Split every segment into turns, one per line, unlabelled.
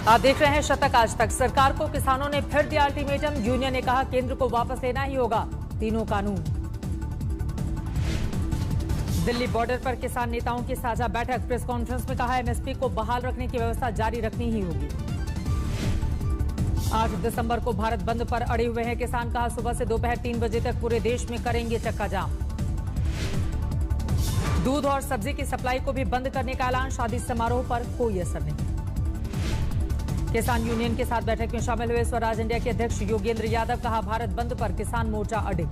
आप देख रहे हैं शतक आज तक। सरकार को किसानों ने फिर दिया अल्टीमेटम। यूनियन ने कहा केंद्र को वापस लेना ही होगा तीनों कानून। दिल्ली बॉर्डर पर किसान नेताओं की साझा बैठक। प्रेस कॉन्फ्रेंस में कहा एमएसपी को बहाल रखने की व्यवस्था जारी रखनी ही होगी। 8 दिसंबर को भारत बंद पर अड़े हुए हैं किसान। कहा सुबह से दोपहर 3 बजे तक पूरे देश में करेंगे चक्का जाम। दूध और सब्जी की सप्लाई को भी बंद करने का ऐलान। शादी समारोह पर कोई असर नहीं। किसान यूनियन के साथ बैठक में शामिल हुए स्वराज इंडिया के अध्यक्ष योगेंद्र यादव। कहा भारत बंद पर किसान मोर्चा अडिग।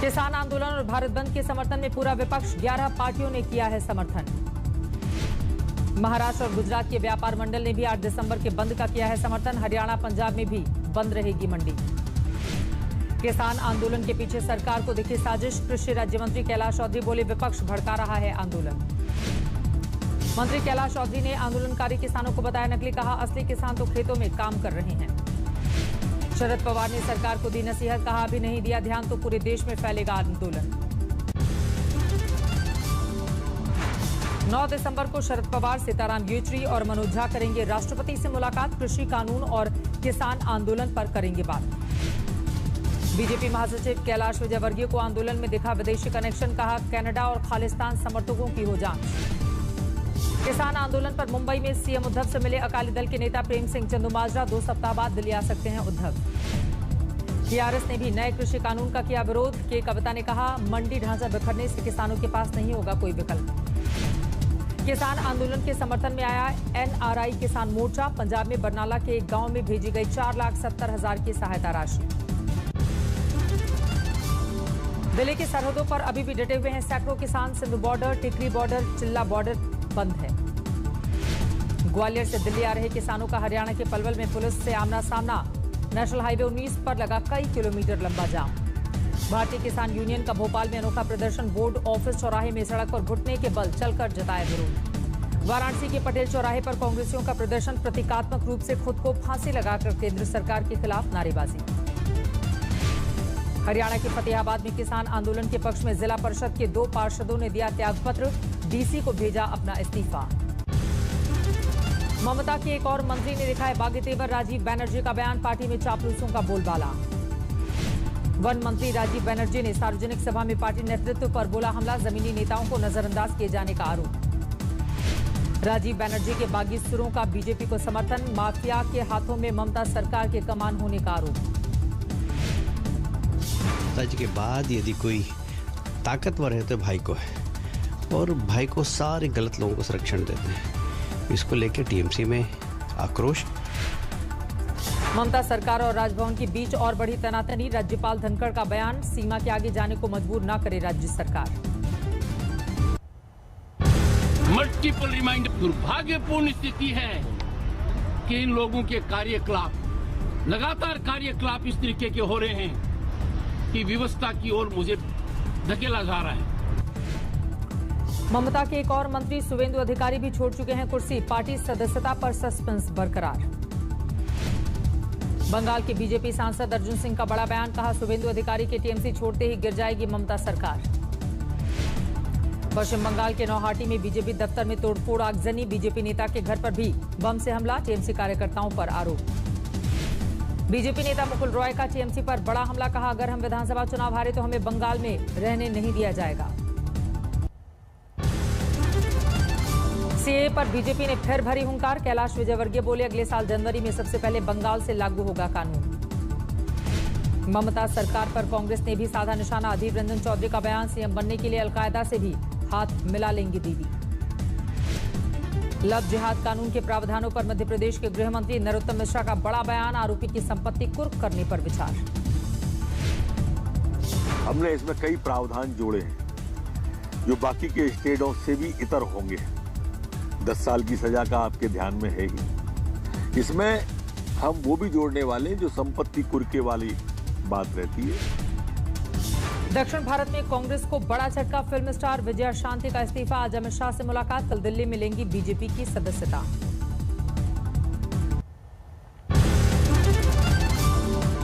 किसान आंदोलन और भारत बंद के समर्थन में पूरा विपक्ष। 11 पार्टियों ने किया है समर्थन। महाराष्ट्र और गुजरात के व्यापार मंडल ने भी 8 दिसंबर के बंद का किया है समर्थन। हरियाणा पंजाब में भी बंद रहेगी मंडी। किसान आंदोलन के पीछे सरकार को दिखी साजिश। कृषि राज्य मंत्री कैलाश चौधरी बोले विपक्ष भड़का रहा है आंदोलन। मंत्री कैलाश चौधरी ने आंदोलनकारी किसानों को बताया नकली। कहा असली किसान तो खेतों में काम कर रहे हैं। शरद पवार ने सरकार को दी नसीहत। कहा अभी नहीं दिया ध्यान तो पूरे देश में फैलेगा आंदोलन। 9 दिसंबर को शरद पवार, सीताराम येचुरी और मनोज झा करेंगे राष्ट्रपति से मुलाकात। कृषि कानून और किसान आंदोलन पर करेंगे बात। बीजेपी महासचिव कैलाश विजयवर्गीय को आंदोलन में दिखा विदेशी कनेक्शन। कहा कनाडा और खालिस्तान समर्थकों की हो जांच। किसान आंदोलन पर मुंबई में सीएम उद्धव से मिले अकाली दल के नेता प्रेम सिंह चंदूमाजरा। 2 सप्ताह बाद दिल्ली आ सकते हैं उद्धव। टीआरएस ने भी नए कृषि कानून का किया विरोध। के कविता ने कहा मंडी ढांचा बिखरने से किसानों के पास नहीं होगा कोई विकल्प। किसान आंदोलन के समर्थन में आया एनआरआई किसान मोर्चा। पंजाब में बरनाला के एक गांव में भेजी गई 4,70,000 की सहायता राशि। दिल्ली की सरहदों पर अभी भी डटे हुए हैं सैकड़ों किसान। सिंधु बॉर्डर, टिकरी बॉर्डर, चिल्ला बॉर्डर बंद है। ग्वालियर से दिल्ली आ रहे किसानों का हरियाणा के पलवल में पुलिस से आमना सामना। नेशनल हाईवे 19 पर लगा कई किलोमीटर लंबा जाम। भारतीय किसान यूनियन का भोपाल में अनोखा प्रदर्शन। बोर्ड ऑफिस चौराहे में सड़क पर घुटने के बल चलकर जताया विरोध। वाराणसी के पटेल चौराहे पर कांग्रेसियों का प्रदर्शन। प्रतीकात्मक रूप से खुद को फांसी लगाकर केंद्र सरकार के खिलाफ नारेबाजी। हरियाणा के फतेहाबाद में किसान आंदोलन के पक्ष में जिला परिषद के 2 पार्षदों ने दिया त्यागपत्र। डीसी को भेजा अपना इस्तीफा। ममता के एक और मंत्री ने दिखाया बागी तेवर। राजीव बनर्जी का बयान। पार्टी में चापलूसों का बोलबाला। वन मंत्री राजीव बनर्जी ने सार्वजनिक सभा में पार्टी नेतृत्व पर बोला हमला। जमीनी नेताओं को नजरअंदाज किए जाने का आरोप। राजीव बनर्जी के बागी सुरों का बीजेपी को समर्थन। माफिया के हाथों में ममता सरकार के कमान होने का आरोप।
जी के बाद यदि कोई ताकतवर है तो भाई को है, और भाई को सारे गलत लोगों को संरक्षण देते हैं। इसको लेकर टीएमसी में आक्रोश।
ममता सरकार और राजभवन के बीच और बढ़ी तनातनी। राज्यपाल धनखड़ का बयान। सीमा के आगे जाने को मजबूर न करे राज्य सरकार।
Multiple reminder. दुर्भाग्यपूर्ण स्थिति है कि इन लोगों के कार्यकलाप, लगातार कार्यकलाप इस तरीके के हो रहे हैं कि व्यवस्था की ओर मुझे धकेला जा रहा है।
ममता के एक और मंत्री सुवेंदु अधिकारी भी छोड़ चुके हैं कुर्सी। पार्टी सदस्यता पर सस्पेंस बरकरार। बंगाल के बीजेपी सांसद अर्जुन सिंह का बड़ा बयान। कहा सुवेंदु अधिकारी के टीएमसी छोड़ते ही गिर जाएगी ममता सरकार। पश्चिम बंगाल के नौहाटी में बीजेपी दफ्तर में तोड़फोड़, आगजनी। बीजेपी नेता के घर पर भी बम से हमला। टीएमसी कार्यकर्ताओं पर आरोप। बीजेपी नेता मुकुल रॉय का टीएमसी पर बड़ा हमला। कहा अगर हम विधानसभा चुनाव हारे तो हमें बंगाल में रहने नहीं दिया जाएगा। सीएए पर बीजेपी ने फिर भरी हुंकार। कैलाश विजयवर्गीय बोले अगले साल जनवरी में सबसे पहले बंगाल से लागू होगा कानून। ममता सरकार पर कांग्रेस ने भी साधा निशाना। अधीर रंजन चौधरी का बयान। सीएम बनने के लिए अलकायदा से भी हाथ मिला लेंगी दीदी। लव जिहाद कानून के प्रावधानों पर मध्य प्रदेश के गृह मंत्री नरोत्तम मिश्रा का बड़ा बयान। आरोपी की संपत्ति कुर्क करने पर विचार।
हमने इसमें कई प्रावधान जोड़े हैं जो बाकी के स्टेटों से भी इतर होंगे। 10 साल की सजा का आपके ध्यान में है ही। इसमें हम वो भी जोड़ने वाले जो संपत्ति कुर्के वाली बात रहती है।
दक्षिण भारत में कांग्रेस को बड़ा झटका। फिल्म स्टार विजया शांति का इस्तीफा। आज अमित शाह से मुलाकात। कल दिल्ली में लेंगी बीजेपी की सदस्यता।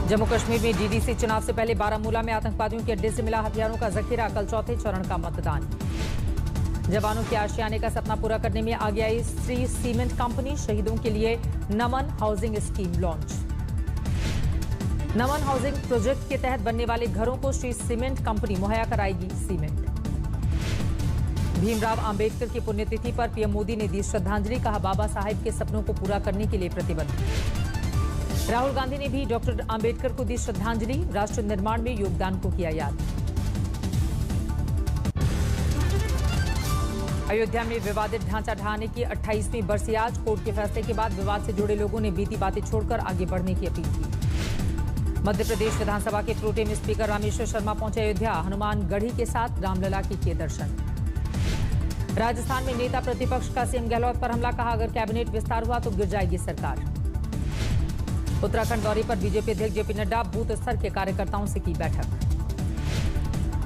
जम्मू कश्मीर में डीडीसी चुनाव से पहले बारामूला में आतंकवादियों के अड्डे से मिला हथियारों का जखीरा। कल चौथे चरण का मतदान। जवानों के आशियाने का सपना पूरा करने में आगे आई श्री सीमेंट कंपनी। शहीदों के लिए नमन हाउसिंग स्कीम लॉन्च। नमन हाउसिंग प्रोजेक्ट के तहत बनने वाले घरों को श्री सीमेंट कंपनी मुहैया कराएगी सीमेंट। भीमराव अंबेडकर की पुण्यतिथि पर पीएम मोदी ने दी श्रद्धांजलि। कहा, बाबा साहेब के सपनों को पूरा करने के लिए प्रतिबद्ध। राहुल गांधी ने भी डॉक्टर अंबेडकर को दी श्रद्धांजलि। राष्ट्र निर्माण में योगदान को किया याद। अयोध्या में विवादित ढांचा ढहाने की 28वीं बरसी आज। कोर्ट के फैसले के बाद विवाद से जुड़े लोगों ने बीती बातें छोड़कर आगे बढ़ने की अपील की। मध्य प्रदेश विधानसभा के प्रोटेम स्पीकर रामेश्वर शर्मा पहुंचे अयोध्या। हनुमानगढ़ी के साथ रामलला की किए दर्शन। राजस्थान में नेता प्रतिपक्ष का सीएम गहलोत पर हमला। कहा, अगर कैबिनेट विस्तार हुआ तो गिर जाएगी सरकार। उत्तराखंड दौरे पर बीजेपी अध्यक्ष जेपी नड्डा बूथ स्तर के कार्यकर्ताओं से की बैठक।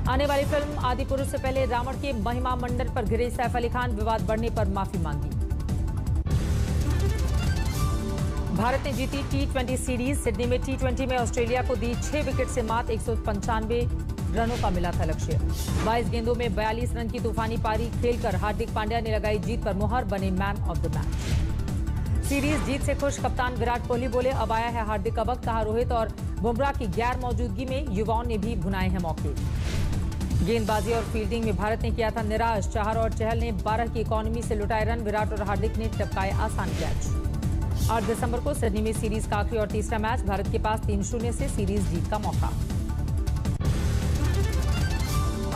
आने वाली फिल्म आदिपुरुष से पहले रावण के महिमा मंडल पर घिरे सैफ अली खान। विवाद बढ़ने पर माफी मांगी। भारत ने जीती T20 सीरीज। सिडनी में T20 में ऑस्ट्रेलिया को दी 6 विकेट से मात। 195 रनों का मिला था लक्ष्य। 22 गेंदों में 42 रन की तूफानी पारी खेलकर हार्दिक पांड्या ने लगाई जीत पर मुहर। बने man of the match. Series जीत से खुश कप्तान विराट कोहली बोले, अब आया है हार्दिक का वक्त। कहा, रोहित और बुमराह की गैर मौजूदगी में युवाओं ने भी भुनाए हैं मौके। गेंदबाजी और फील्डिंग में भारत ने किया था निराश। चाहर और चहल ने 12 की इकॉनमी से लुटाए रन। विराट और हार्दिक ने टपकाए आसान कैच। 8 दिसंबर को सिडनी में सीरीज का आखिरी और तीसरा मैच। भारत के पास 3-0 से सीरीज जीत का मौका।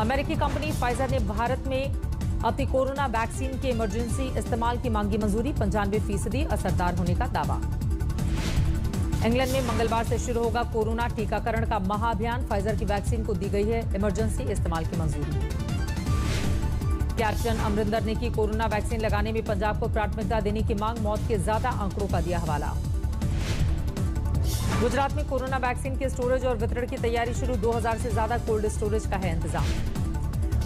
अमेरिकी कंपनी फाइजर ने भारत में अपनी कोरोना वैक्सीन के इमरजेंसी इस्तेमाल की मांगी मंजूरी। 95% असरदार होने का दावा। इंग्लैंड में मंगलवार से शुरू होगा कोरोना टीकाकरण का महाअभियान। फाइजर की वैक्सीन को दी गई है इमरजेंसी इस्तेमाल की मंजूरी। कैप्टन अमरिंदर ने की कोरोना वैक्सीन लगाने में पंजाब को प्राथमिकता देने की मांग। मौत के ज्यादा आंकड़ों का दिया हवाला। गुजरात में कोरोना वैक्सीन के स्टोरेज और वितरण की तैयारी शुरू। 2000 से ज्यादा कोल्ड स्टोरेज का है इंतजाम।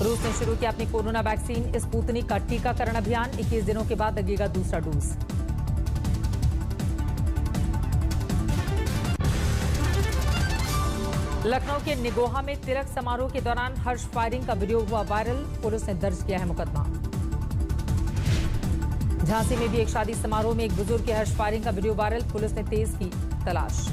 रूस ने शुरू किया अपनी कोरोना वैक्सीन स्पुतनिक का टीकाकरण अभियान। 21 दिनों के बाद लगेगा दूसरा डोज। लखनऊ के निगोहा में तिलक समारोह के दौरान हर्ष फायरिंग का वीडियो हुआ वायरल। पुलिस ने दर्ज किया है मुकदमा। झांसी में भी एक शादी समारोह में एक बुजुर्ग के हर्ष फायरिंग का वीडियो वायरल। पुलिस ने तेज की तलाश।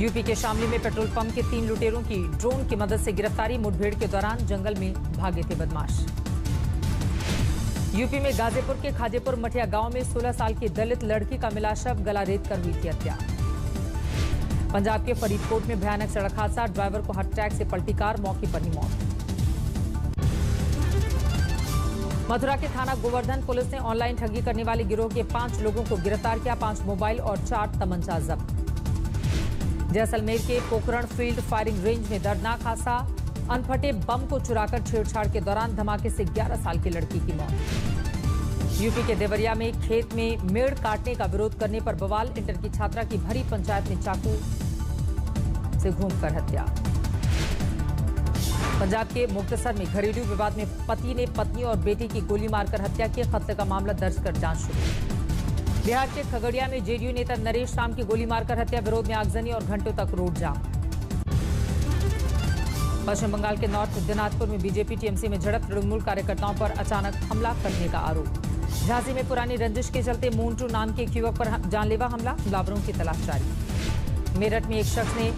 यूपी के शामली में पेट्रोल पंप के 3 लुटेरों की ड्रोन की मदद से गिरफ्तारी। मुठभेड़ के दौरान जंगल में भागे थे बदमाश। यूपी में गाजीपुर के खाजेपुर मठिया गांव में 16 साल की दलित लड़की का मिला शव। गला रेत कर हुई थी हत्या। पंजाब के फरीदकोट में भयानक सड़क हादसा। ड्राइवर को हार्ट अटैक से पलटी कार। मौके पर ही मौत। मथुरा के थाना गोवर्धन पुलिस ने ऑनलाइन ठगी करने वाले गिरोह के 5 लोगों को गिरफ्तार किया। 5 मोबाइल और 4 तमंचा जब्त। जैसलमेर के पोखरण फील्ड फायरिंग रेंज में दर्दनाक हादसा। अनफटे बम को चुराकर छेड़छाड़ के दौरान धमाके से 11 साल की लड़की की मौत। यूपी के देवरिया में खेत में मेड़ काटने का विरोध करने पर बवाल। इंटर की छात्रा की भरी पंचायत में चाकू से घूमकर हत्या। पंजाब के मुक्तसर में घरेलू विवाद में पति ने पत्नी और बेटी की गोली मारकर हत्या की। कत्ल का मामला दर्ज कर जांच शुरू। बिहार के खगड़िया में जेडीयू नेता नरेश राम की गोली मारकर हत्या। विरोध में आगजनी और घंटों तक रोड जाम। पश्चिम बंगाल के नॉर्थ दिनाजपुर में बीजेपी टीएमसी में झड़प। तृणमूल कार्यकर्ताओं पर अचानक हमला करने का आरोप। झांसी में पुरानी रंजिश के चलते मोन्टू नाम के एक युवक पर जानलेवा हमला। हमलावरों की तलाश जारी। मेरठ में एक शख्स ने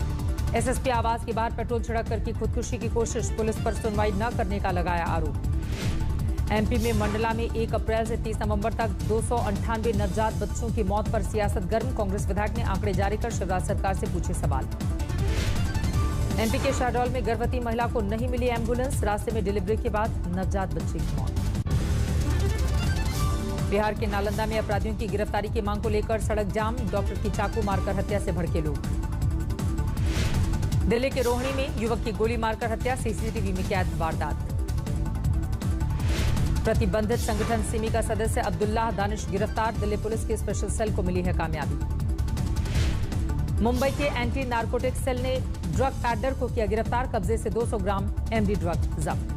एसएसपी आवास के बाहर पेट्रोल छिड़क कर की खुदकुशी की कोशिश। पुलिस पर सुनवाई न करने का लगाया आरोप। एमपी में मंडला में 1 अप्रैल से 30 नवंबर तक 298 नवजात बच्चों की मौत पर सियासत गर्म। कांग्रेस विधायक ने आंकड़े जारी कर शिवराज सरकार से पूछे सवाल। एमपी के शहडोल में गर्भवती महिला को नहीं मिली एम्बुलेंस। रास्ते में डिलीवरी के बाद नवजात बच्चे की मौत। बिहार के नालंदा में अपराधियों की गिरफ्तारी की मांग को लेकर सड़क जाम। डॉक्टर की चाकू मारकर हत्या से भड़के लोग। दिल्ली के रोहिणी में युवक की गोली मारकर हत्या। सीसीटीवी में कैद वारदात। प्रतिबंधित संगठन सिमी का सदस्य अब्दुल्लाह दानिश गिरफ्तार। दिल्ली पुलिस की स्पेशल सेल को मिली है कामयाबी। मुंबई के एंटी नार्कोटिक्स सेल ने ड्रग पैडलर को किया गिरफ्तार। कब्जे से 200 ग्राम एमडी ड्रग जब्त।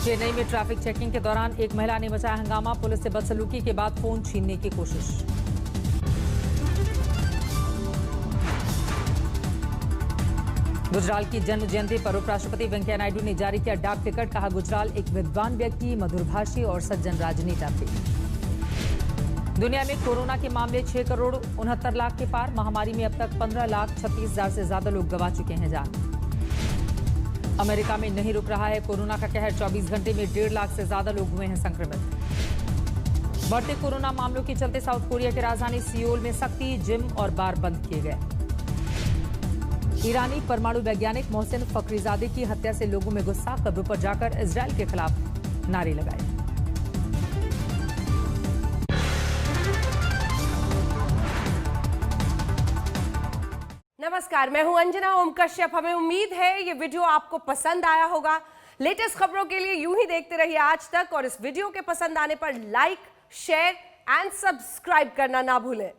चेन्नई में ट्रैफिक चेकिंग के दौरान एक महिला ने मचाया हंगामा। पुलिस से बदसलूकी के बाद फोन छीनने की कोशिश। गुजराल की जन्म जयंती पर उपराष्ट्रपति वेंकैया नायडू ने जारी किया डाक टिकट। कहा, गुजराल एक विद्वान व्यक्ति, मधुरभाषी और सज्जन राजनेता थे। दुनिया में कोरोना के मामले 6 करोड़ 69 लाख के पार। महामारी में अब तक 15,36,000 से ज्यादा लोग गंवा चुके हैं जान। अमेरिका में नहीं रुक रहा है कोरोना का कहर। 24 घंटे में 1.5 लाख से ज्यादा लोग हुए हैं संक्रमित। बढ़ते कोरोना मामलों के चलते साउथ कोरिया की राजधानी सियोल में सख्ती, जिम और बार बंद किए गए। ईरानी परमाणु वैज्ञानिक मोहसिन फखरीजादे की हत्या से लोगों में गुस्सा। कब्र पर जाकर इजरायल के खिलाफ नारे लगाए।
नमस्कार, मैं हूं अंजना ओम कश्यप। हमें उम्मीद है ये वीडियो आपको पसंद आया होगा। लेटेस्ट खबरों के लिए यूं ही देखते रहिए आज तक और इस वीडियो के पसंद आने पर लाइक, शेयर एंड सब्सक्राइब करना ना भूलें।